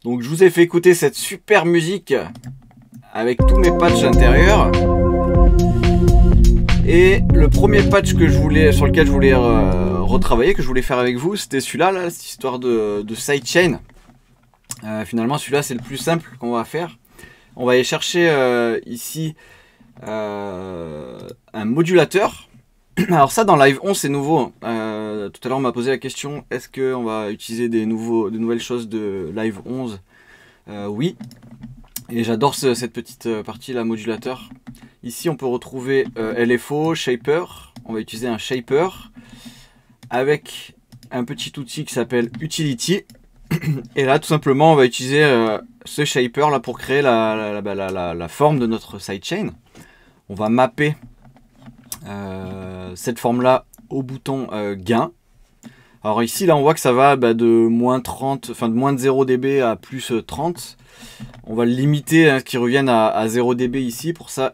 Donc je vous ai fait écouter cette super musique avec tous mes patchs à l'intérieur. Et le premier patch que je voulais, sur lequel je voulais retravailler, que je voulais faire avec vous, c'était celui-là, là, cette histoire de sidechain. Finalement, celui-là, c'est le plus simple qu'on va faire. On va aller chercher ici un modulateur. Alors ça, dans Live 11, c'est nouveau. Tout à l'heure, on m'a posé la question, est-ce qu'on va utiliser de nouvelles choses de Live 11 ? Oui. Et j'adore cette petite partie, là, modulateur. Ici, on peut retrouver LFO, Shaper. On va utiliser un Shaper avec un petit outil qui s'appelle Utility. Et là, tout simplement, on va utiliser ce Shaper là pour créer la forme de notre sidechain. On va mapper cette forme-là au bouton gain. Alors ici, là, on voit que ça va de moins 30, enfin de moins de 0 dB à plus 30. On va le limiter à ce qu'il revienne à 0 dB ici. Pour ça,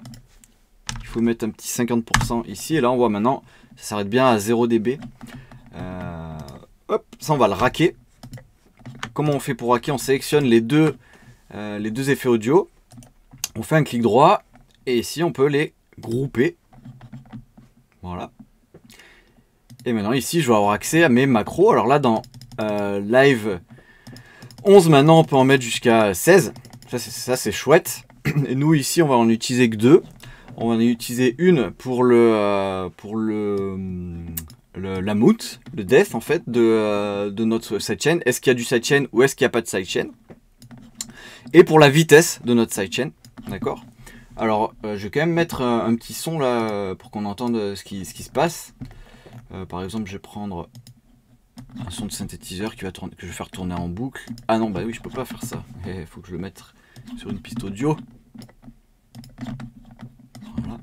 il faut mettre un petit 50% ici. Et là, on voit maintenant, ça s'arrête bien à 0 dB. Hop, ça, on va le racker. Comment on fait pour racker? On sélectionne les deux effets audio. On fait un clic droit. Et ici, on peut les grouper. Voilà. Et maintenant, ici, je vais avoir accès à mes macros. Alors là, dans Live 11, maintenant, on peut en mettre jusqu'à 16. Ça, c'est chouette. Et nous, ici, on va en utiliser que 2. On va en utiliser une pour la mount, le depth, en fait, de notre sidechain. Est-ce qu'il y a du sidechain ou est-ce qu'il n'y a pas de sidechain? Et pour la vitesse de notre sidechain. D'accord? Alors, je vais quand même mettre un petit son là pour qu'on entende ce qui se passe. Par exemple, je vais prendre un son de synthétiseur que je vais faire tourner en boucle. Ah non, bah oui, je peux pas faire ça. Il faut que je le mette sur une piste audio. Voilà.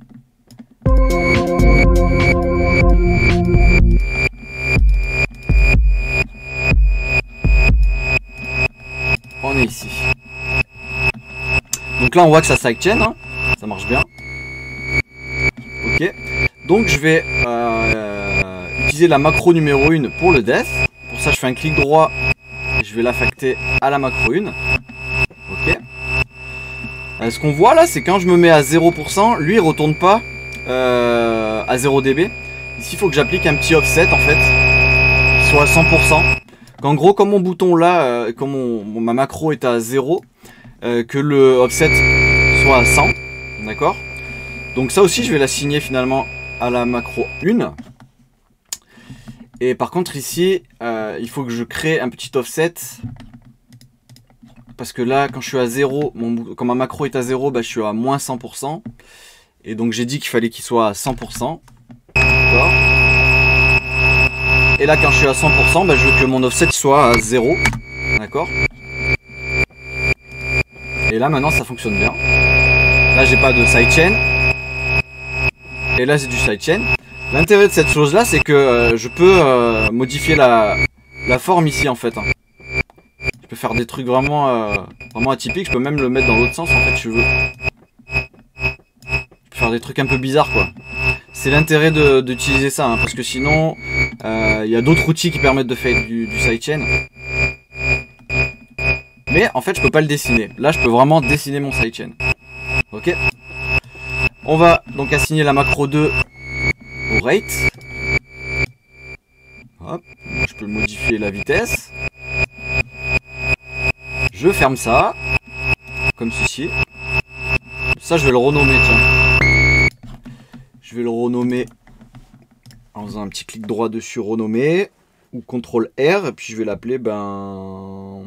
On est ici. Donc là, on voit que ça sidechain, hein. Ça marche bien. Ok. Donc je vais utiliser la macro numéro 1 pour le def. Pour ça, je fais un clic droit et je vais l'affecter à la macro 1. Ok. Ce qu'on voit là, c'est quand je me mets à 0%, lui il retourne pas à 0 dB. Ici, il faut que j'applique un petit offset en fait, soit à 100%. En gros, comme mon bouton là, comme ma macro est à 0, que le offset soit à 100. D'accord? Donc ça aussi, je vais l'assigner finalement à la macro 1. Et par contre ici, il faut que je crée un petit offset. Parce que là, quand je suis à 0, quand ma macro est à 0, je suis à moins 100%. Et donc j'ai dit qu'il fallait qu'il soit à 100%. D'accord. Et là, quand je suis à 100%, je veux que mon offset soit à 0. D'accord. Et là, maintenant, ça fonctionne bien. Là, j'ai pas de sidechain. Et là, c'est du sidechain. L'intérêt de cette chose-là, c'est que je peux modifier la forme ici, en fait. Je peux faire des trucs vraiment atypiques. Je peux même le mettre dans l'autre sens, en fait, si je veux. Je peux faire des trucs un peu bizarres, quoi. C'est l'intérêt d'utiliser ça, hein, parce que sinon, il y a d'autres outils qui permettent de faire du sidechain. Mais, en fait, je peux pas le dessiner. Là, je peux vraiment dessiner mon sidechain. Ok. On va donc assigner la macro 2 au rate. Hop. Je peux modifier la vitesse. Je ferme ça. Comme ceci. Ça, je vais le renommer, tiens. Je vais le renommer en faisant un petit clic droit dessus, renommer. Ou CTRL R. Et puis, je vais l'appeler, Amount.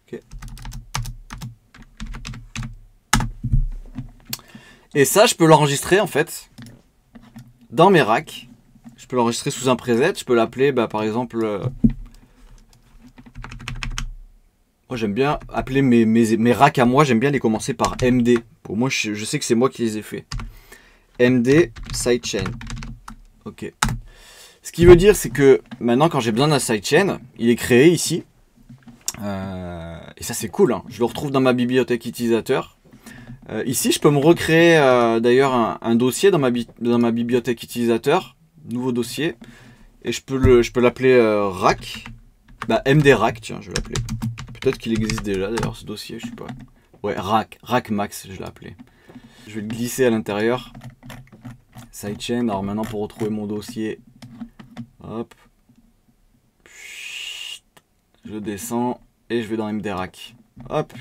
Ok. Et ça, je peux l'enregistrer en fait dans mes racks. Je peux l'enregistrer sous un preset. Je peux l'appeler, par exemple. Moi, j'aime bien appeler mes racks à moi. J'aime bien les commencer par MD. Pour moi, je sais que c'est moi qui les ai fait. MD sidechain. Ok. Ce qui veut dire, c'est que maintenant, quand j'ai besoin d'un sidechain, il est créé ici. Et ça, c'est cool. Hein. Je le retrouve dans ma bibliothèque utilisateur. Ici, je peux me recréer d'ailleurs un dossier dans ma bibliothèque utilisateur, nouveau dossier, et je peux l'appeler rack. Bah, MD Rack, tiens, je vais l'appeler. Peut-être qu'il existe déjà d'ailleurs ce dossier, je sais pas. Ouais, Rack Max, je l'ai appelé. Je vais le glisser à l'intérieur. Sidechain, alors maintenant pour retrouver mon dossier, hop. Je descends et je vais dans MD Rack. Hop.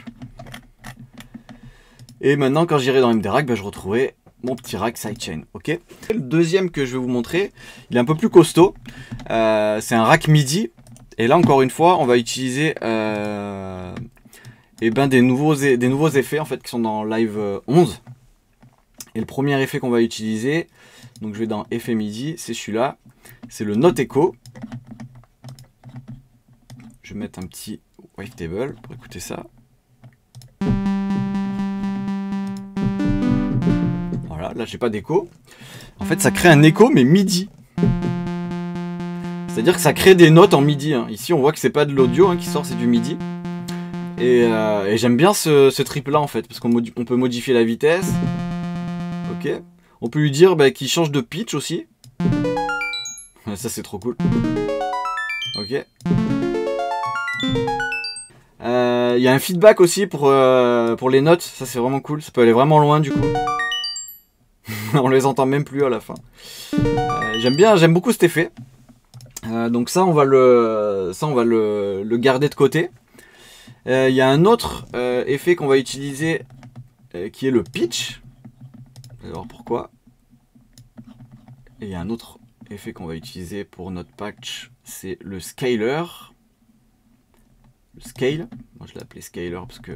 Et maintenant quand j'irai dans MD Rack, bah, je retrouverai mon petit rack sidechain, ok. Le deuxième que je vais vous montrer, il est un peu plus costaud. C'est un rack MIDI. Et là encore une fois, on va utiliser des nouveaux effets en fait qui sont dans Live 11. Et le premier effet qu'on va utiliser, donc je vais dans effet MIDI, c'est celui-là. C'est le Note Echo. Je vais mettre un petit wavetable pour écouter ça. Voilà, là j'ai pas d'écho. En fait ça crée un écho mais MIDI. C'est-à-dire que ça crée des notes en MIDI. Hein. Ici on voit que c'est pas de l'audio hein, qui sort, c'est du MIDI. Et j'aime bien ce trip là en fait, parce qu'on peut modifier la vitesse. Ok. On peut lui dire qu'il change de pitch aussi. Ça c'est trop cool. Ok. Il y a un feedback aussi pour les notes, ça c'est vraiment cool, ça peut aller vraiment loin du coup. On les entend même plus à la fin. J'aime beaucoup cet effet. Donc ça on va le garder de côté. Il y a un autre effet qu'on va utiliser qui est le pitch. Alors pourquoi? Et il y a un autre effet qu'on va utiliser pour notre patch, c'est le scaler. Le scale, moi je l'ai appelé scaler parce que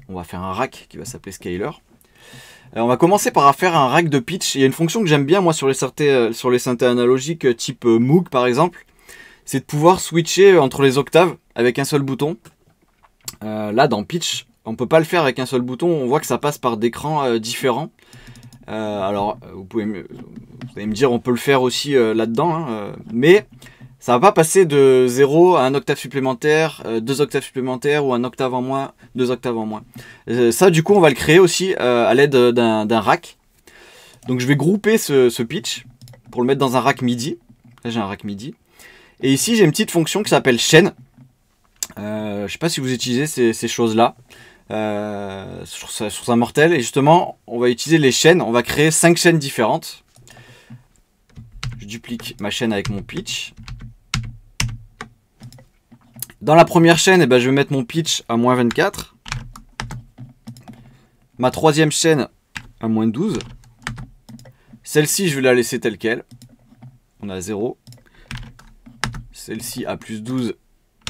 on va faire un rack qui va s'appeler scaler. On va commencer par faire un rack de pitch. Il y a une fonction que j'aime bien moi sur les synthés analogiques type Moog par exemple, c'est de pouvoir switcher entre les octaves avec un seul bouton. Là dans pitch, on peut pas le faire avec un seul bouton, on voit que ça passe par d'écrans différents. Alors vous allez me dire on peut le faire aussi là-dedans, hein, mais ça va pas passer de 0 à un octave supplémentaire, 2 octaves supplémentaires ou un octave en moins, 2 octaves en moins. Ça du coup on va le créer aussi à l'aide d'un rack. Donc je vais grouper ce pitch pour le mettre dans un rack MIDI. Là j'ai un rack MIDI. Et ici j'ai une petite fonction qui s'appelle chaîne. Je sais pas si vous utilisez ces choses-là sur un mortel. Et justement on va utiliser les chaînes, on va créer 5 chaînes différentes. Je duplique ma chaîne avec mon pitch. Dans la première chaîne, je vais mettre mon pitch à moins 24. Ma troisième chaîne à moins 12. Celle-ci, je vais la laisser telle qu'elle. On a 0. Celle-ci à plus 12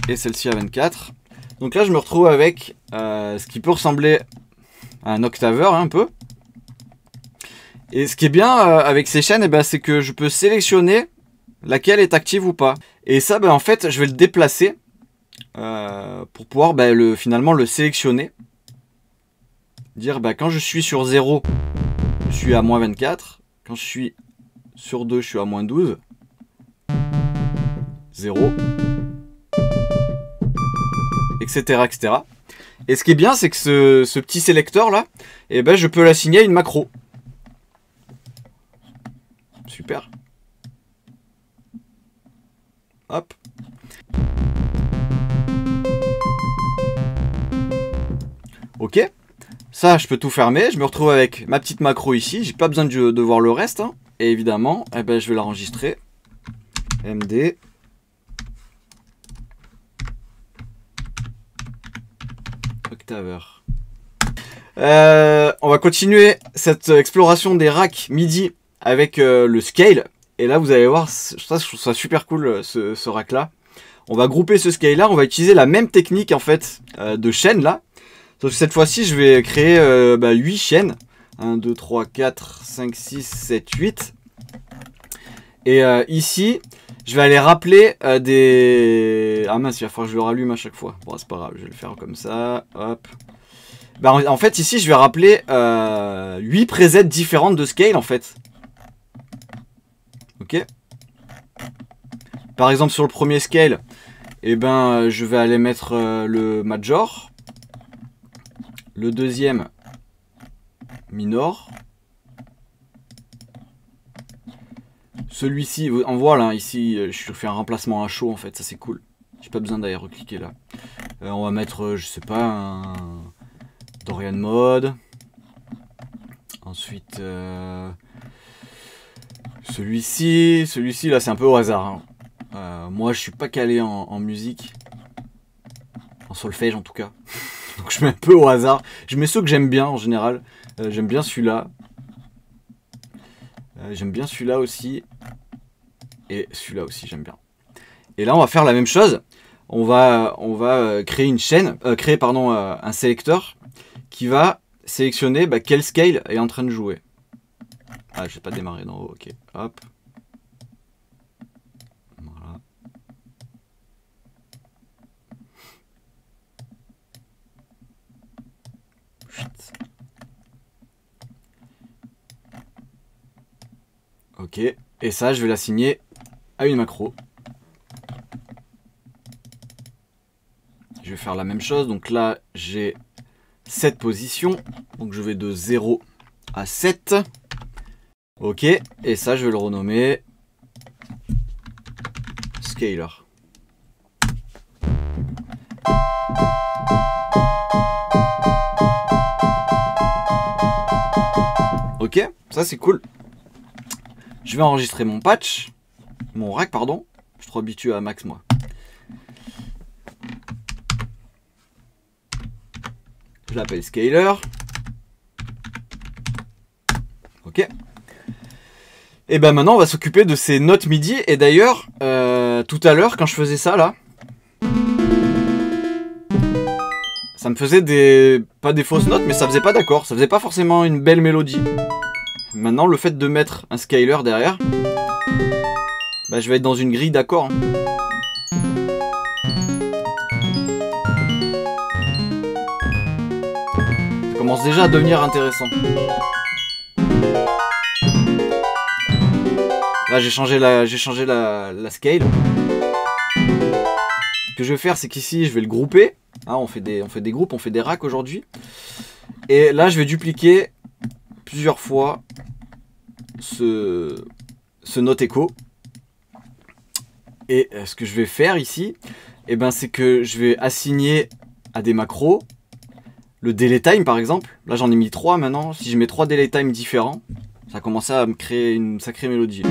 et celle-ci à 24. Donc là, je me retrouve avec ce qui peut ressembler à un octaveur un peu. Et ce qui est bien avec ces chaînes, c'est que je peux sélectionner laquelle est active ou pas. Et ça, en fait, je vais le déplacer pour pouvoir finalement le sélectionner. Dire quand je suis sur 0, je suis à moins 24. Quand je suis sur 2, je suis à moins 12. 0. Etc. etc. Et ce qui est bien, c'est que ce petit sélecteur là, je peux l'assigner à une macro. Super. Hop. Ok. Ça, je peux tout fermer. Je me retrouve avec ma petite macro ici. J'ai pas besoin de voir le reste. Hein. Et évidemment, je vais l'enregistrer. MD. Octaveur. On va continuer cette exploration des racks MIDI avec le scale. Et là, vous allez voir, ça, je trouve ça super cool, ce rack là. On va grouper ce scale là. On va utiliser la même technique en fait de chaîne là. Sauf que cette fois-ci, je vais créer 8 chaînes. 1, 2, 3, 4, 5, 6, 7, 8. Et ici, je vais aller rappeler des... Ah mince, il va falloir que je le rallume à chaque fois. Bon, c'est pas grave, je vais le faire comme ça. Hop. En fait, ici, je vais rappeler 8 presets différentes de scale, en fait. Ok. Par exemple, sur le premier scale, je vais aller mettre le major. Le deuxième, minor. Celui-ci, on voit là, ici, je fais un remplacement à chaud en fait, ça c'est cool. J'ai pas besoin d'aller recliquer là. On va mettre, je sais pas, un Dorian Mode. Ensuite, celui-ci là c'est un peu au hasard. Hein. Moi je suis pas calé en musique. En solfège en tout cas. Donc je mets un peu au hasard. Je mets ceux que j'aime bien en général. J'aime bien celui-là. J'aime bien celui-là aussi. Et celui-là aussi j'aime bien. Et là on va faire la même chose. On va créer une chaîne. Créer pardon un sélecteur qui va sélectionner quel scale est en train de jouer. Ah, j'ai pas démarré d'en haut, ok. Hop. Voilà. Ok. Et ça, je vais l'assigner à une macro. Je vais faire la même chose. Donc là, j'ai 7 positions. Donc je vais de 0 à 7. Ok. Et ça, je vais le renommer Scaler. Ok. Ça, c'est cool. Je vais enregistrer mon patch. Mon rack, pardon. Je suis trop habitué à max, moi. Je l'appelle Scaler. Ok. Et ben maintenant on va s'occuper de ces notes MIDI. Et d'ailleurs, tout à l'heure quand je faisais ça là, ça me faisait pas des fausses notes, mais ça faisait pas d'accords. Ça faisait pas forcément une belle mélodie. Maintenant le fait de mettre un scaler derrière, je vais être dans une grille d'accords. Ça commence déjà à devenir intéressant. Là j'ai changé la scale. Ce que je vais faire, c'est qu'ici je vais le grouper. Hein, on fait des groupes, on fait des racks aujourd'hui. Et là je vais dupliquer plusieurs fois ce note echo. Et ce que je vais faire ici, c'est que je vais assigner à des macros le delay time par exemple. Là j'en ai mis 3 maintenant. Si je mets 3 delay time différents, ça a commencé à me créer une sacrée mélodie.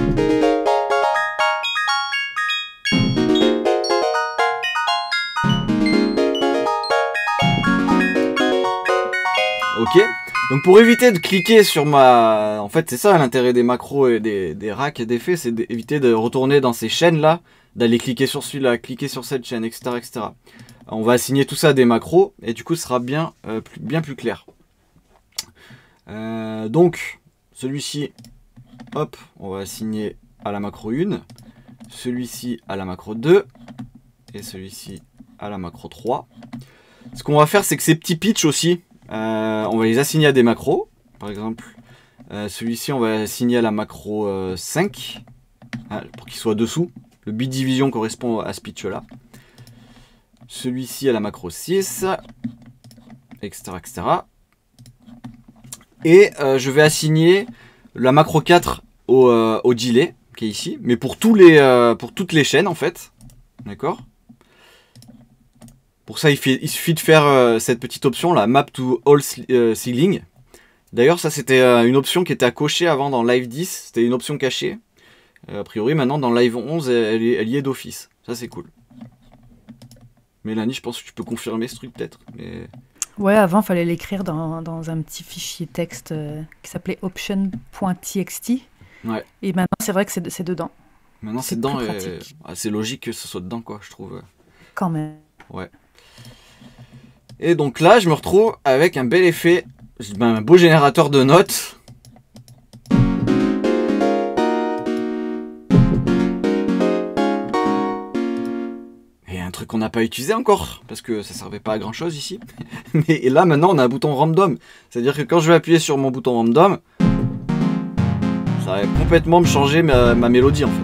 Ok. Donc pour éviter de cliquer sur ma... En fait c'est ça l'intérêt des macros et des racks et d'effets, c'est d'éviter de retourner dans ces chaînes là, d'aller cliquer sur celui-là, cliquer sur cette chaîne, etc., etc. On va assigner tout ça à des macros et du coup ce sera bien plus clair. Donc celui-ci, hop, on va assigner à la macro 1, celui-ci à la macro 2 et celui-ci à la macro 3. Ce qu'on va faire, c'est que ces petits pitchs aussi, on va les assigner à des macros. Par exemple, celui-ci, on va assigner à la macro 5 pour qu'il soit dessous. Le bit division correspond à ce pitch-là. Celui-ci à la macro 6, etc., etc. Et je vais assigner la macro 4 au delay, qui est ici, mais pour toutes les chaînes en fait. D'accord ? Pour ça, il suffit de faire cette petite option, la Map to All Ceiling. D'ailleurs, ça c'était une option qui était à cocher avant dans Live 10, c'était une option cachée. A priori, maintenant dans Live 11, elle y est d'office. Ça c'est cool. Mélanie, je pense que tu peux confirmer ce truc peut-être. Mais... Ouais, avant, il fallait l'écrire dans un petit fichier texte qui s'appelait option.txt. Ouais. Et maintenant, c'est vrai que c'est dedans. Maintenant, c'est dedans et c'est logique que ce soit dedans, quoi, je trouve. Quand même. Ouais. Et donc là, je me retrouve avec un bel effet, un beau générateur de notes. Et un truc qu'on n'a pas utilisé encore, parce que ça servait pas à grand chose ici. Et là, maintenant, on a un bouton random. C'est-à-dire que quand je vais appuyer sur mon bouton random, ça va complètement me changer ma mélodie en fait.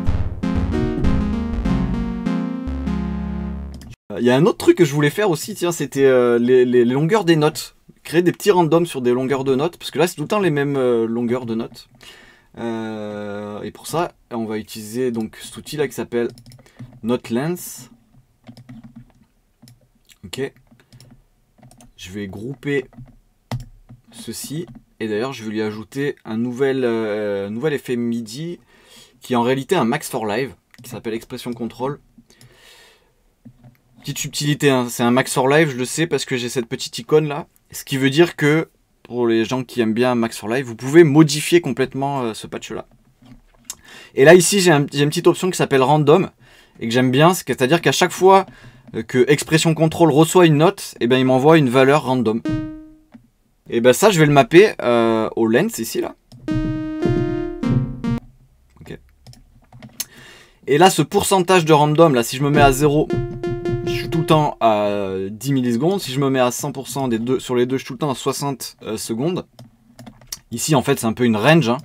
Il y a un autre truc que je voulais faire aussi, tiens, c'était les longueurs des notes. Créer des petits randoms sur des longueurs de notes, parce que là c'est tout le temps les mêmes longueurs de notes. Et pour ça, on va utiliser donc cet outil là qui s'appelle Note Length. Ok. Je vais grouper ceci. Et d'ailleurs, je vais lui ajouter un nouvel effet MIDI qui est en réalité un Max for Live qui s'appelle Expression Control. Petite subtilité, hein, c'est un Max for Live, je le sais parce que j'ai cette petite icône là. Ce qui veut dire que pour les gens qui aiment bien Max for Live, vous pouvez modifier complètement ce patch là. Et là ici, j'ai une petite option qui s'appelle Random et que j'aime bien, c'est-à-dire qu'à chaque fois que Expression Control reçoit une note, et ben il m'envoie une valeur random. Et ben ça, je vais le mapper au lens ici là. Ok. Et là, ce pourcentage de random là, si je me mets à 0, je suis tout le temps à 10 millisecondes. Si je me mets à 100% sur les deux, je suis tout le temps à 60 secondes. Ici, en fait, c'est un peu une range. Hein.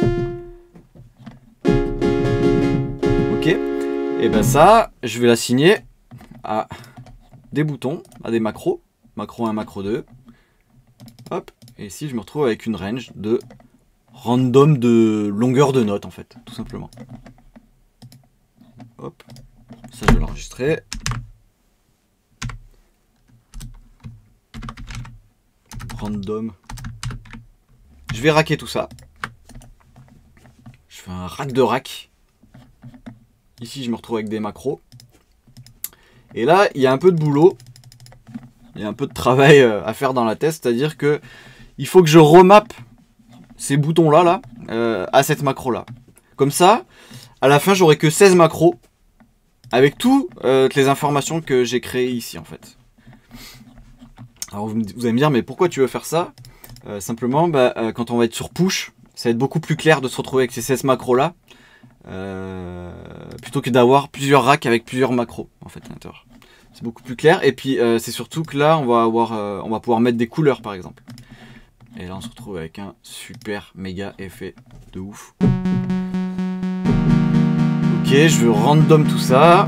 Ok. Et ben ça, je vais l'assigner à des boutons, à des macros. Macro 1, macro 2. Hop. Et ici, je me retrouve avec une range de random de longueur de note, en fait, tout simplement. Hop. Ça, je vais l'enregistrer. Random. Je vais racker tout ça. Je fais un rack de rack. Ici, je me retrouve avec des macros. Et là, il y a un peu de boulot. Il y a un peu de travail à faire dans la test. C'est-à-dire que il faut que je remappe ces boutons-là à cette macro-là. Comme ça, à la fin, j'aurai que 16 macros. Avec toutes les informations que j'ai créées ici, en fait. Alors, vous allez me dire, mais pourquoi tu veux faire ça? Simplement, quand on va être sur push, ça va être beaucoup plus clair de se retrouver avec ces 16 macros-là. Plutôt que d'avoir plusieurs racks avec plusieurs macros en fait à l'intérieur. C'est beaucoup plus clair et puis c'est surtout que là on va pouvoir mettre des couleurs par exemple. Et là on se retrouve avec un super méga effet de ouf. Ok, je veux random tout ça.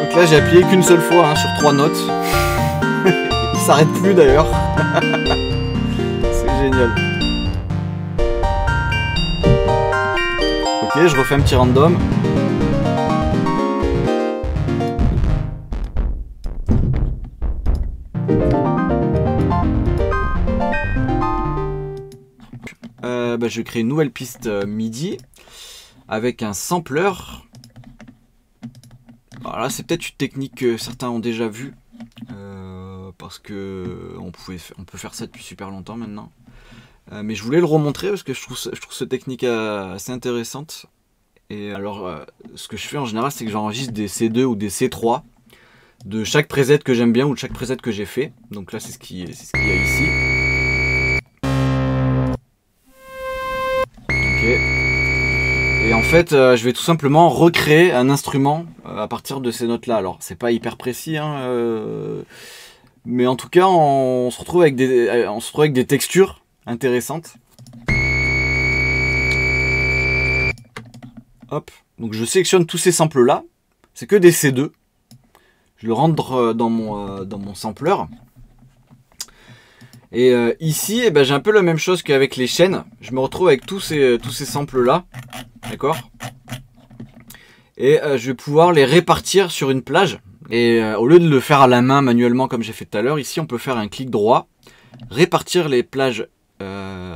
Donc là j'ai appuyé qu'une seule fois hein, sur 3 notes. Il s'arrête plus d'ailleurs. Génial. Ok, je refais un petit random. Je vais créer une nouvelle piste MIDI avec un sampler. Alors là, c'est peut-être une technique que certains ont déjà vue parce que on peut faire ça depuis super longtemps maintenant. Mais je voulais le remontrer parce que je trouve cette technique assez intéressante. Et alors, ce que je fais en général, c'est que j'enregistre des C2 ou des C3 de chaque preset que j'aime bien ou de chaque preset que j'ai fait. Donc là, c'est ce qu'il y a ici. Ok. Et en fait, je vais tout simplement recréer un instrument à partir de ces notes-là. Alors, c'est pas hyper précis, hein, mais en tout cas, on se retrouve avec des textures intéressantes. Hop. Donc je sélectionne tous ces samples là. C'est que des C2. Je le rentre dans mon sampler. Et ici, j'ai un peu la même chose qu'avec les chaînes. Je me retrouve avec tous ces samples là. D'accord. Et je vais pouvoir les répartir sur une plage. Et au lieu de le faire à la main manuellement comme j'ai fait tout à l'heure, ici on peut faire un clic droit, répartir les plages.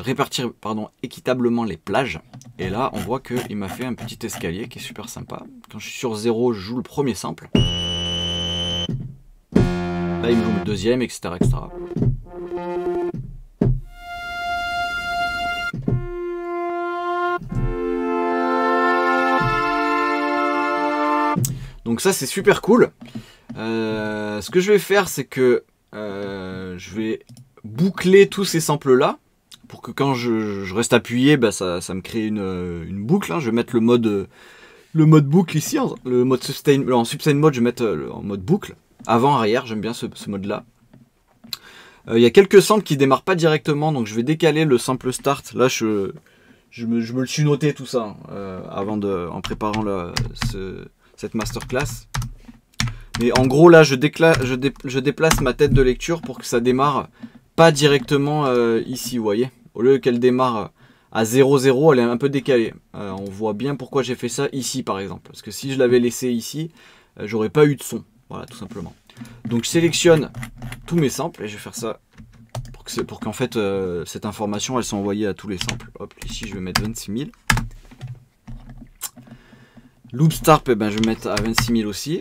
Répartir équitablement les plages. Et là on voit qu'il m'a fait un petit escalier qui est super sympa. Quand je suis sur 0, je joue le premier sample. Là il me joue le deuxième, etc., etc. Donc ça c'est super cool. Ce que je vais faire, c'est que je vais boucler tous ces samples là pour que quand je reste appuyé, ça me crée une boucle. Hein. Je vais mettre le mode boucle ici, le mode sustain, en sustain mode, je vais mettre en mode boucle, avant arrière. J'aime bien ce mode là. Il y a quelques samples qui démarrent pas directement, donc je vais décaler le sample start. Là je me le suis noté tout ça en préparant cette masterclass. Mais en gros là je déplace ma tête de lecture pour que ça démarre pas directement ici, vous voyez. Au lieu qu'elle démarre à 0,0 elle est un peu décalée. On voit bien pourquoi j'ai fait ça ici par exemple. Parce que si je l'avais laissé ici, j'aurais pas eu de son. Voilà, tout simplement. Donc je sélectionne tous mes samples et je vais faire ça pour qu'en fait cette information elle soit envoyée à tous les samples. Hop, ici je vais mettre 26 000. Loop start, eh ben, je vais mettre à 26 000 aussi.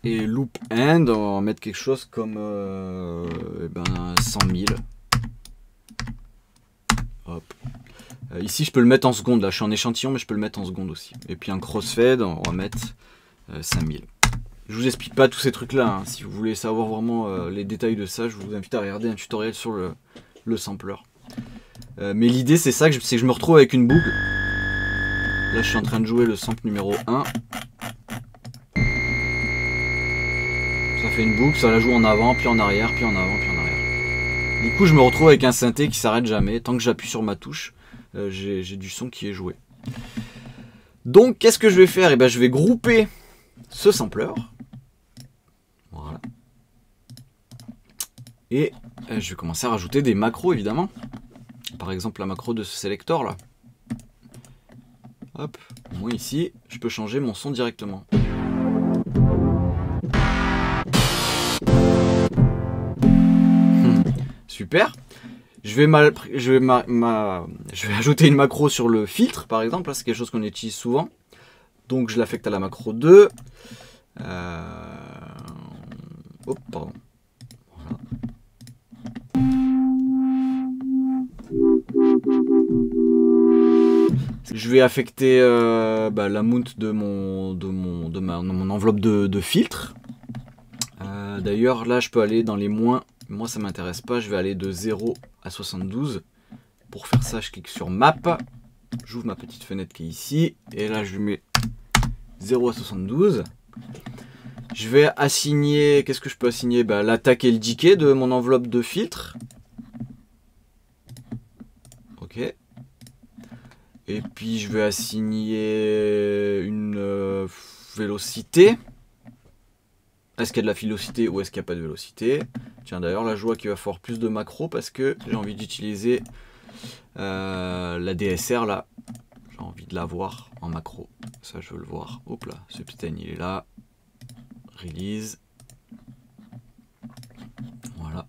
Et loop end, on va mettre quelque chose comme 100 000. Hop. Ici je peux le mettre en secondes, là je suis en échantillon mais je peux le mettre en secondes aussi. Et puis un crossfade, on va mettre 5000. Je vous explique pas tous ces trucs là, hein. Si vous voulez savoir vraiment les détails de ça, je vous invite à regarder un tutoriel sur le sampler. Mais l'idée c'est ça, c'est que je me retrouve avec une boucle. Là je suis en train de jouer le sample numéro 1. Ça fait une boucle, ça la joue en avant, puis en arrière, puis en avant, puis en arrière. Du coup je me retrouve avec un synthé qui s'arrête jamais. Tant que j'appuie sur ma touche, j'ai du son qui est joué. Donc qu'est-ce que je vais faire? Eh ben, je vais grouper ce sampler. Voilà. Et je vais commencer à rajouter des macros évidemment. Par exemple la macro de ce sélecteur là. Hop, moi ici, je peux changer mon son directement. Super. Je vais ajouter une macro sur le filtre par exemple, c'est quelque chose qu'on utilise souvent. Donc je l'affecte à la macro 2. Oh, pardon. Voilà. Je vais affecter la mount de mon enveloppe de filtre. D'ailleurs là je peux aller dans les moins. Moi ça m'intéresse pas, je vais aller de 0 à 72. Pour faire ça je clique sur map. J'ouvre ma petite fenêtre qui est ici. Et là je mets 0 à 72. Je vais assigner, qu'est-ce que je peux assigner? L'attaque et le decay de mon enveloppe de filtre. Ok. Et puis je vais assigner une vélocité. Est-ce qu'il y a de la vélocité ou est-ce qu'il n'y a pas de vélocité? Tiens d'ailleurs là je vois qu'il va falloir plus de macros parce que j'ai envie d'utiliser la DSR là. J'ai envie de la voir en macro. Ça je veux le voir. Hop là, ce putain il est là. Release. Voilà.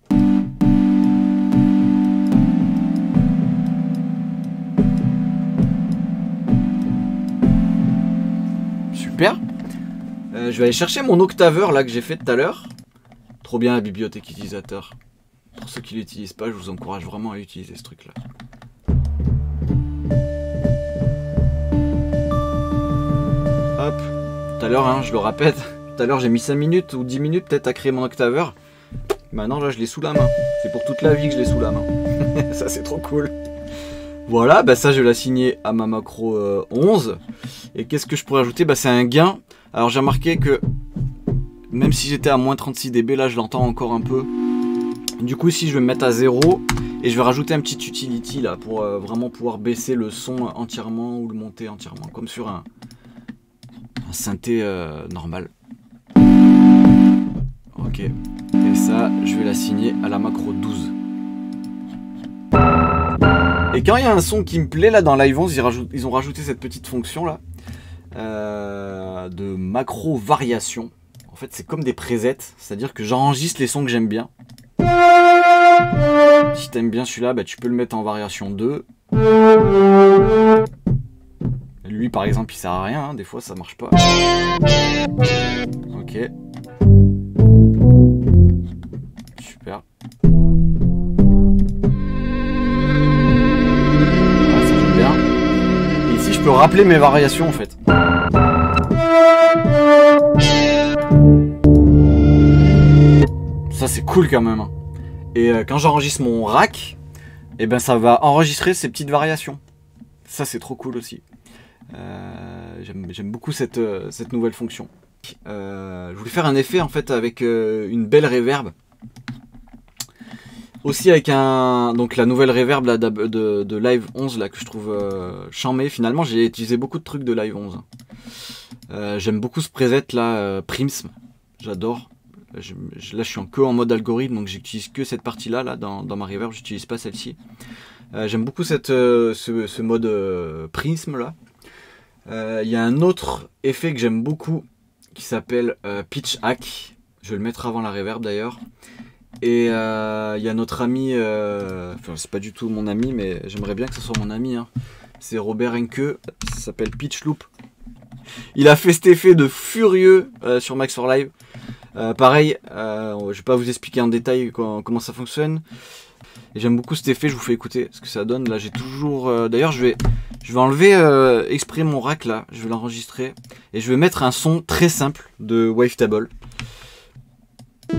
Super. Je vais aller chercher mon octaveur là que j'ai fait tout à l'heure. Trop bien la bibliothèque utilisateur. Pour ceux qui l'utilisent pas, je vous encourage vraiment à utiliser ce truc là. Hop. Tout à l'heure, hein, je le répète. Tout à l'heure j'ai mis 5 minutes ou 10 minutes peut-être à créer mon octaveur. Maintenant là je l'ai sous la main. C'est pour toute la vie que je l'ai sous la main. Ça c'est trop cool. Voilà, ça je vais l'assigner à ma macro 11. Et qu'est-ce que je pourrais ajouter? C'est un gain. Alors j'ai remarqué que même si j'étais à moins 36 dB, là je l'entends encore un peu. Du coup ici je vais me mettre à 0 et je vais rajouter un petit utility là pour vraiment pouvoir baisser le son entièrement ou le monter entièrement, comme sur un synthé normal. Ok, et ça je vais l'assigner à la macro 12. Et quand il y a un son qui me plaît là dans Live 11, ils ont rajouté cette petite fonction là de macro variation. En fait c'est comme des presets, c'est-à-dire que j'enregistre les sons que j'aime bien. Si t'aimes bien celui-là, tu peux le mettre en variation 2. Lui par exemple il sert à rien, hein, des fois ça marche pas. Ok. Super. Ouais, ça fait bien. Et ici je peux rappeler mes variations en fait. Ça c'est cool quand même. Et quand j'enregistre mon rack, ça va enregistrer ces petites variations. Ça c'est trop cool aussi. J'aime beaucoup cette nouvelle fonction. Je voulais faire un effet en fait avec une belle reverb. Aussi avec donc la nouvelle reverb là, de Live 11 là, que je trouve charmée. Finalement j'ai utilisé beaucoup de trucs de Live 11. J'aime beaucoup ce preset là, Primsm. J'adore. Là je suis que en mode algorithme, donc j'utilise que cette partie là, dans ma reverb, j'utilise pas celle-ci. J'aime beaucoup ce mode prisme là. Il y a un autre effet que j'aime beaucoup qui s'appelle Pitch Hack. Je vais le mettre avant la reverb d'ailleurs. Et il y a notre ami, enfin c'est pas du tout mon ami, mais j'aimerais bien que ce soit mon ami. Hein. C'est Robert Henke, ça s'appelle Pitch Loop. Il a fait cet effet de furieux sur Max for Live. Pareil, je vais pas vous expliquer en détail comment ça fonctionne. Et j'aime beaucoup cet effet, je vous fais écouter ce que ça donne. Là j'ai toujours... D'ailleurs je vais enlever exprès mon rack là, je vais l'enregistrer. Et je vais mettre un son très simple de Wavetable. Ça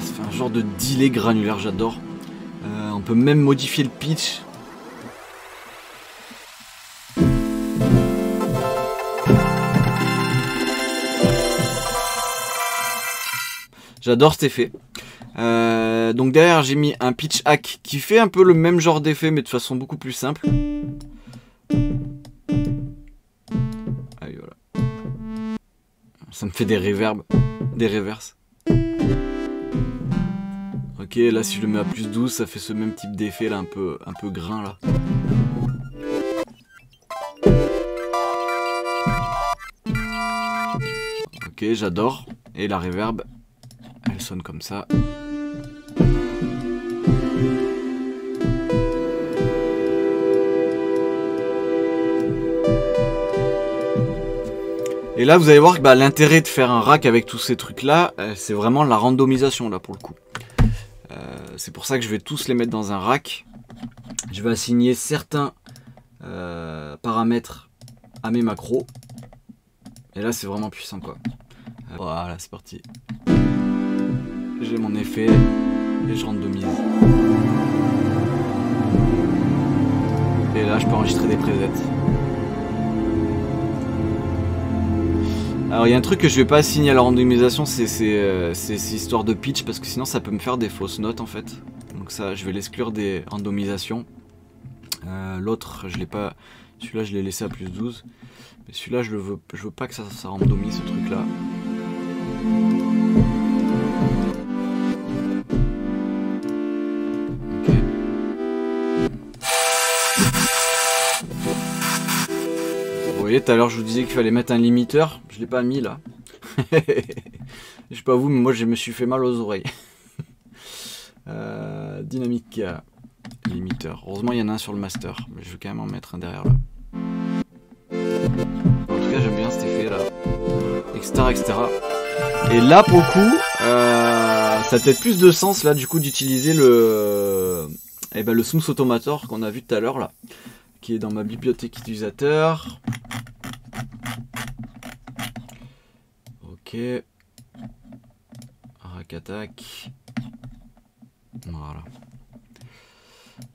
fait un genre de delay granulaire, j'adore. On peut même modifier le pitch. J'adore cet effet. Donc derrière j'ai mis un pitch hack qui fait un peu le même genre d'effet mais de façon beaucoup plus simple. Ah oui, voilà. Ça me fait des reverbs, des reverses. Ok, là si je le mets à plus 12 ça fait ce même type d'effet là un peu grain là. Ok, j'adore. Et la reverb elle sonne comme ça. Et là vous allez voir que l'intérêt de faire un rack avec tous ces trucs là, c'est vraiment la randomisation là pour le coup. C'est pour ça que je vais tous les mettre dans un rack. Je vais assigner certains paramètres à mes macros. Et là c'est vraiment puissant quoi. Voilà, c'est parti. J'ai mon effet et je randomise. Et là je peux enregistrer des presets. Alors il y a un truc que je vais pas assigner à la randomisation, c'est histoire de pitch parce que sinon ça peut me faire des fausses notes en fait. Donc ça je vais l'exclure des randomisations. L'autre je l'ai pas, celui-là je l'ai laissé à plus 12. Mais celui-là je veux pas que ça randomise ce truc là. Vous voyez, tout à l'heure je vous disais qu'il fallait mettre un limiteur, je l'ai pas mis là. Je sais pas vous, mais moi je me suis fait mal aux oreilles. Dynamique limiteur. Heureusement il y en a un sur le master, mais je vais quand même en mettre un derrière là. En tout cas j'aime bien cet effet là, etc. Et là pour le coup, ça a peut-être plus de sens là du coup d'utiliser le Smooth Automator qu'on a vu tout à l'heure là, qui est dans ma bibliothèque utilisateur. Ok. Rack attack. Voilà.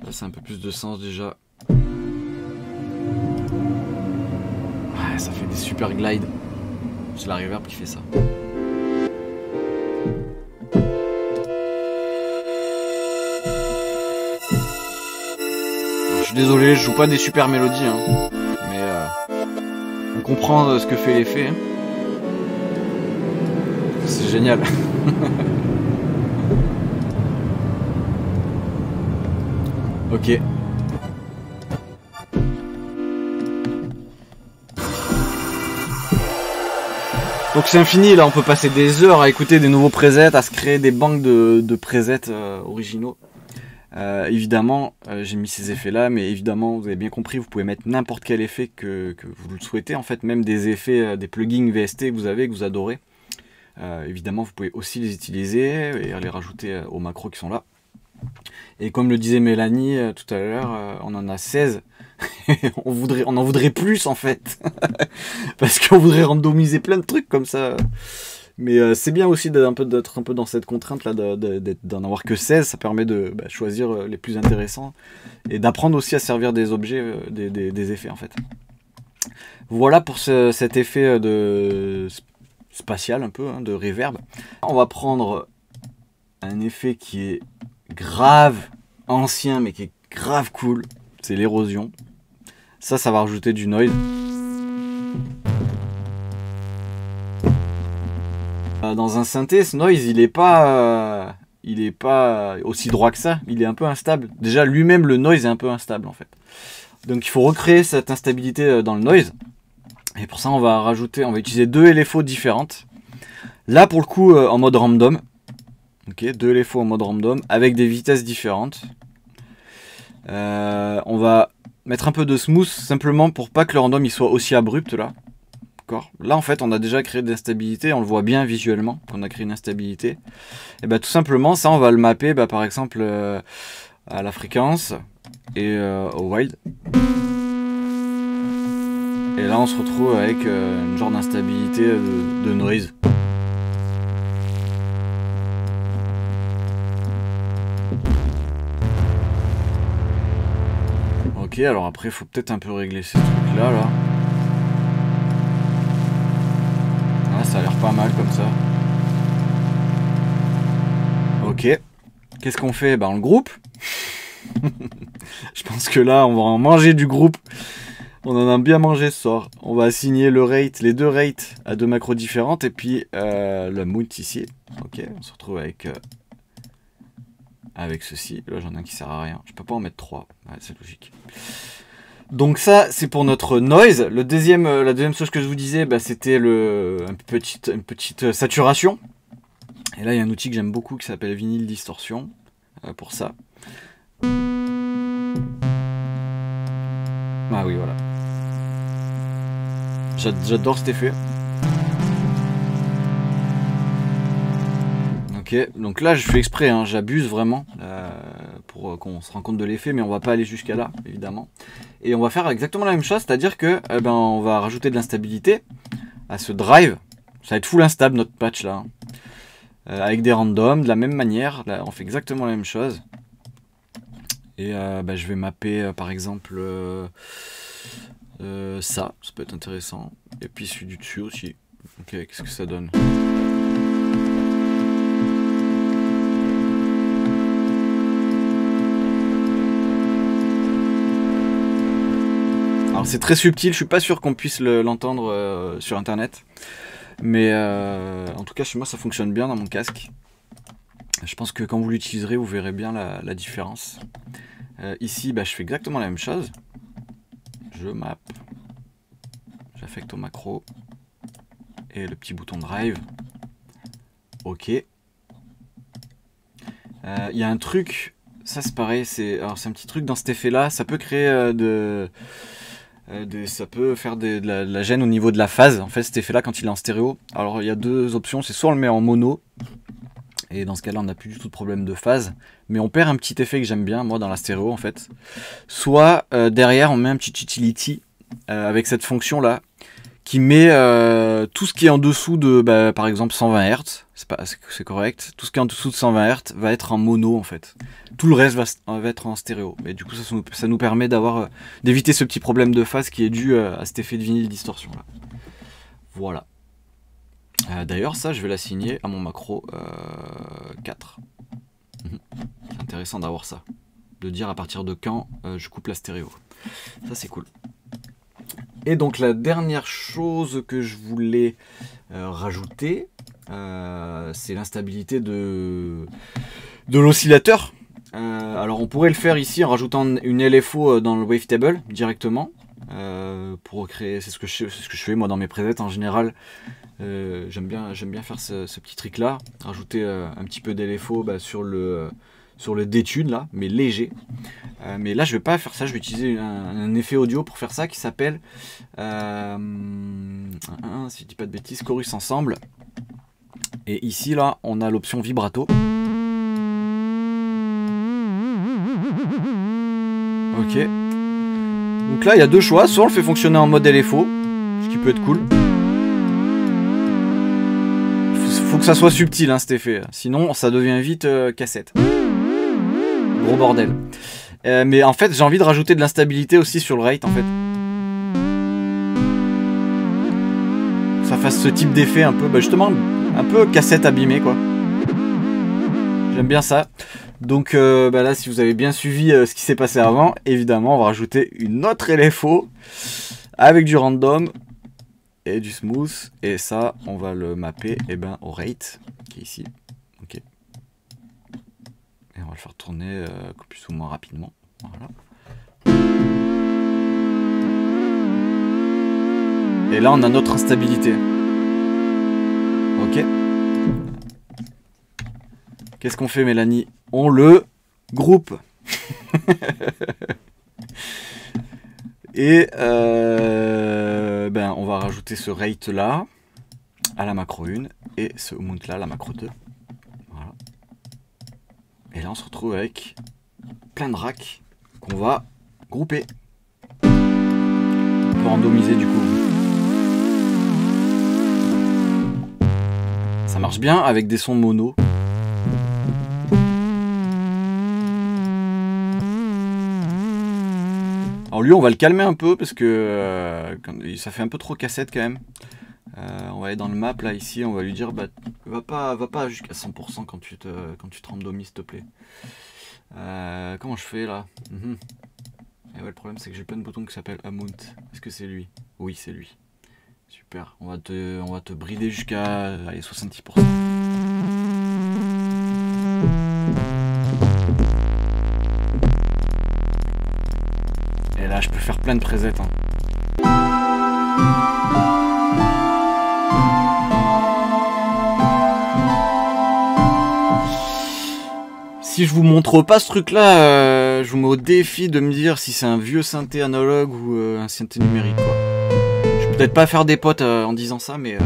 Là c'est un peu plus de sens déjà. Ouais, ça fait des super glides. C'est la reverb qui fait ça. Alors, je suis désolé, je joue pas des super mélodies, hein, mais on comprend ce que fait l'effet. Hein. C'est génial. Ok. Donc c'est infini, là on peut passer des heures à écouter des nouveaux presets, à se créer des banques de presets originaux. Évidemment, j'ai mis ces effets là, mais évidemment, vous avez bien compris, vous pouvez mettre n'importe quel effet que vous le souhaitez, en fait, même des effets, des plugins VST que vous avez, que vous adorez. Évidemment, vous pouvez aussi les utiliser et les rajouter aux macros qui sont là. Et comme le disait Mélanie tout à l'heure, on en a 16. on en voudrait plus en fait. Parce qu'on voudrait randomiser plein de trucs comme ça. Mais c'est bien aussi d'être un peu dans cette contrainte là, d'en avoir que 16. Ça permet de choisir les plus intéressants. Et d'apprendre aussi à servir des objets, des effets en fait. Voilà pour cet effet de spatial un peu, hein, de reverb. On va prendre un effet qui est grave ancien mais qui est grave cool, c'est l'érosion. Ça va rajouter du noise. dans un synthé, ce noise, il est pas aussi droit que ça. Il est un peu instable. Déjà, lui-même, le noise est un peu instable, en fait. Donc, il faut recréer cette instabilité dans le noise. Et pour ça, on va utiliser 2 LFO différentes. Là, pour le coup, en mode random. Ok, 2 LFO en mode random, avec des vitesses différentes. On va mettre un peu de smooth, simplement pour pas que le random il soit aussi abrupt, là. Là en fait on a déjà créé de l'instabilité, on le voit bien visuellement qu'on a créé une instabilité. Et bah tout simplement ça on va le mapper par exemple à la fréquence et au wild. Et là on se retrouve avec une genre d'instabilité de noise. Ok, alors après il faut peut-être un peu régler ces trucs là. Ça a l'air pas mal comme ça. Ok. Qu'est-ce qu'on fait? On le groupe. Je pense que là, on va en manger du groupe. On en a bien mangé ce soir. On va assigner le rate, les 2 rates à 2 macros différentes. Et puis le mount ici. Ok, on se retrouve avec ceci. Là, j'en ai un qui sert à rien. Je peux pas en mettre 3. Ouais, c'est logique. Donc ça, c'est pour notre noise. La deuxième chose que je vous disais, c'était une petite saturation. Et là, il y a un outil que j'aime beaucoup qui s'appelle Vinyl Distortion pour ça. Ah oui, voilà. J'adore cet effet. Ok, donc là, je fais exprès, hein, j'abuse vraiment pour qu'on se rende compte de l'effet, mais on va pas aller jusqu'à là, évidemment. Et on va faire exactement la même chose, c'est-à-dire que on va rajouter de l'instabilité à ce drive. Ça va être full instable notre patch là. Avec des randoms, de la même manière. Là, on fait exactement la même chose. Et je vais mapper par exemple ça peut être intéressant. Et puis celui du dessus aussi. Ok, qu'est-ce que ça donne? Alors c'est très subtil, je suis pas sûr qu'on puisse l'entendre sur internet. Mais en tout cas chez moi ça fonctionne bien dans mon casque. Je pense que quand vous l'utiliserez vous verrez bien la différence. Ici je fais exactement la même chose. Je map. J'affecte au macro. Et le petit bouton drive. Ok. Il y a un truc, ça c'est pareil, c'est un petit truc dans cet effet là, ça peut créer ça peut faire de la gêne au niveau de la phase, en fait cet effet là quand il est en stéréo. Alors il y a 2 options, c'est soit on le met en mono, et dans ce cas là on n'a plus du tout de problème de phase, mais on perd un petit effet que j'aime bien moi dans la stéréo en fait. Soit derrière on met un petit utility avec cette fonction là, qui met tout ce qui est en dessous de par exemple 120 Hz, c'est correct, tout ce qui est en dessous de 120 Hz va être en mono en fait. Tout le reste va être en stéréo. Et du coup ça nous permet d'éviter ce petit problème de phase qui est dû à cet effet de vinyle distorsion là. Voilà. D'ailleurs ça je vais l'assigner à mon macro 4. C'est intéressant d'avoir ça. De dire à partir de quand je coupe la stéréo. Ça c'est cool. Et donc la dernière chose que je voulais rajouter, c'est l'instabilité de l'oscillateur. Alors on pourrait le faire ici en rajoutant une LFO dans le wavetable directement pour créer, c'est ce que je fais moi dans mes presets en général. J'aime bien faire ce petit trick là, rajouter un petit peu d'LFO sur le détune là, mais léger. Mais là je vais pas faire ça, je vais utiliser un effet audio pour faire ça qui s'appelle si je dis pas de bêtises, Chorus Ensemble. Et ici là on a l'option vibrato. Ok. Donc là il y a 2 choix, soit on le fait fonctionner en mode LFO, ce qui peut être cool. Faut que ça soit subtil cet effet, sinon ça devient vite cassette. Gros bordel. Mais en fait j'ai envie de rajouter de l'instabilité aussi sur le rate en fait. Ça fasse ce type d'effet un peu, justement un peu cassette abîmée quoi. J'aime bien ça. Donc là si vous avez bien suivi ce qui s'est passé avant, évidemment on va rajouter une autre LFO avec du random. et du smooth. Et ça, on va le mapper au rate, qui est ici. Ok. Et on va le faire tourner plus ou moins rapidement. Voilà. Et là, on a notre instabilité. Ok. Qu'est-ce qu'on fait, Mélanie? On le groupe. Et on va rajouter ce rate là à la macro 1 et ce mount là à la macro 2. Voilà. Et là, on se retrouve avec plein de racks qu'on va grouper. On peut randomiser du coup. Ça marche bien avec des sons mono. Alors lui, on va le calmer un peu parce que ça fait un peu trop cassette quand même. On va aller dans le map là ici, on va lui dire va pas jusqu'à 100% quand tu te randomises, s'il te plaît. Comment je fais là? Et ouais, le problème c'est que j'ai plein de boutons qui s'appellent Amount. Est-ce que c'est lui? Oui, c'est lui. Super. On va te brider jusqu'à 70%. Et là, je peux faire plein de presets. Hein. Si je vous montre pas ce truc-là, je vous mets au défi de me dire si c'est un vieux synthé analogue ou un synthé numérique. Quoi. Je vais peut-être pas faire des potes en disant ça, mais...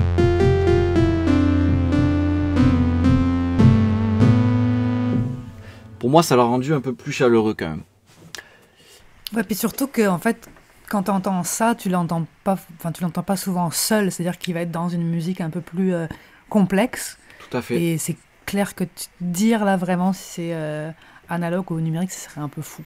Pour moi, ça l'a rendu un peu plus chaleureux quand même. Ouais, puis surtout que en fait, quand tu entends ça, tu l'entends pas souvent seul, c'est-à-dire qu'il va être dans une musique un peu plus complexe. Tout à fait. Et c'est clair que dire là vraiment si c'est analogue ou numérique, ce serait un peu fou.